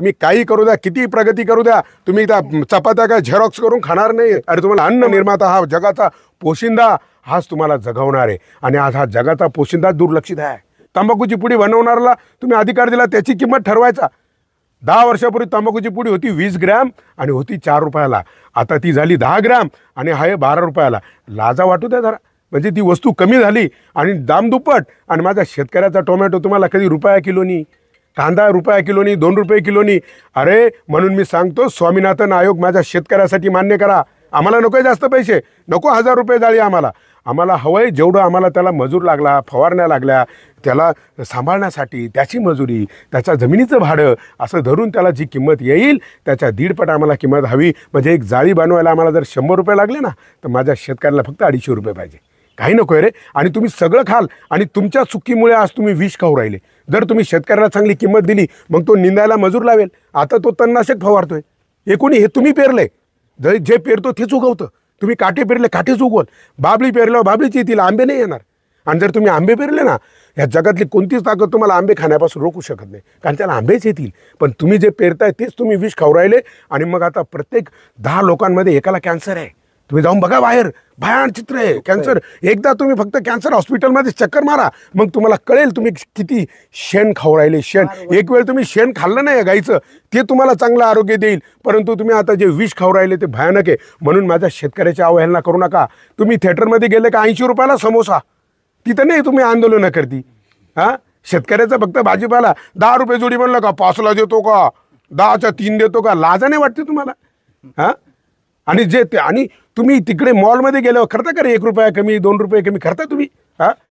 तुम्ही काही करू द्या, किती प्रगती करू द्या, तुम्ही त्या चपात्या काय झेरॉक्स करून खाणार नाही. अरे तुम्हाला अन्न निर्माता, हा जगाचा पोशिंदा, हाच तुम्हाला जगवणार आहे. आणि आज हा जगाचा पोशिंदा दुर्लक्षित आहे. तंबाखूची पुडी बनवणाऱ्याला तुम्ही अधिकार दिला, त्याची किंमत ठरवायचा. 10 वर्षापूर्वी तंबाखूची पुडी होती 20 ग्रॅम आणि होती 4 रुपयाला. आता ती झाली 10 ग्रॅम आणि आहे 12 रुपयाला. लाजा वाटू द्या जरा. म्हणजे ती वस्तू कमी झाली आणि दाम दुप्पट. आणि माझ्या शेतकऱ्याचा टोमॅटो तुम्हाला कधी रुपया किलोनी, कांदा रुपया किलोनी, 2 रुपये किलोनी. अरे म्हणून मी सांगतो, स्वामीनाथन आयोग माझ्या शेतकऱ्यासाठी मान्य करा. आम्हाला नको जास्त पैसे, नको 1000 रुपये जाळी. आम्हाला हवंय जेवढं आम्हाला त्याला मजूर लागला, फवारण्या लागल्या, त्याला सांभाळण्यासाठी त्याची मजुरी, त्याच्या जमिनीचं भाडं असं धरून त्याला जी किंमत येईल त्याच्या 1.5 आम्हाला किंमत हवी. म्हणजे एक जाळी बनवायला आम्हाला जर 100 रुपये लागले ना, तर माझ्या शेतकऱ्याला फक्त 250 रुपये पाहिजे. काही नको रे. आणि तुम्ही सगळं खाल आणि तुमच्या चुकीमुळे आज तुम्ही विष खाऊ राहिले. जर तुम्ही शेतकऱ्याला चांगली किंमत दिली, मग तो निंदायला मजूर लावेल. आता तो तणनाशक फवारतोय. हे तुम्ही पेरले. जे पेरतो तेच उगवतं. तुम्ही काटे पेरले, काटेच उगवल. बाबळी पेरल्यावर बाबळीच येतील, आंबे नाही येणार. आणि जर तुम्ही आंबे पेरले ना, ह्या जगातली कोणतीच ताकद तुम्हाला आंबे खाण्यापासून रोखू शकत नाही, कारण त्याला आंबेच येतील. पण तुम्ही जे पेरताय तेच तुम्ही विष खाऊ राहिले. आणि मग आता प्रत्येक 10 लोकांमध्ये एकाला कॅन्सर आहे. तुम्ही जाऊन बघा बाहेर, भयान चित्र आहे कॅन्सर. एकदा तुम्ही फक्त कॅन्सर हॉस्पिटलमध्ये चक्कर मारा, मग तुम्हाला कळेल तुम्ही किती शेण खाऊ राहिले. शेण एक वेळ तुम्ही शेण खाल्लं नाही गाईचं, ते तुम्हाला चांगलं आरोग्य देईल. परंतु तुम्ही आता जे विष खाऊ राहिले ते भयानक आहे. म्हणून माझ्या शेतकऱ्याची अवहेलना करू नका. तुम्ही थिएटरमध्ये गेले का 80 रुपयाला समोसा, तिथं नाही तुम्ही आंदोलनं करती. हां, शेतकऱ्याचा फक्त भाजीपाला 10 रुपये जोडी म्हणलं का 5ला देतो का, 10च्या 3 देतो का, लाजा नाही वाटते तुम्हाला? हां, आणि तुम्ही तिकडे मॉलमध्ये गेल्यावर करता का रे 1 रुपया कमी, 2 रुपये कमी करता तुम्ही? हां.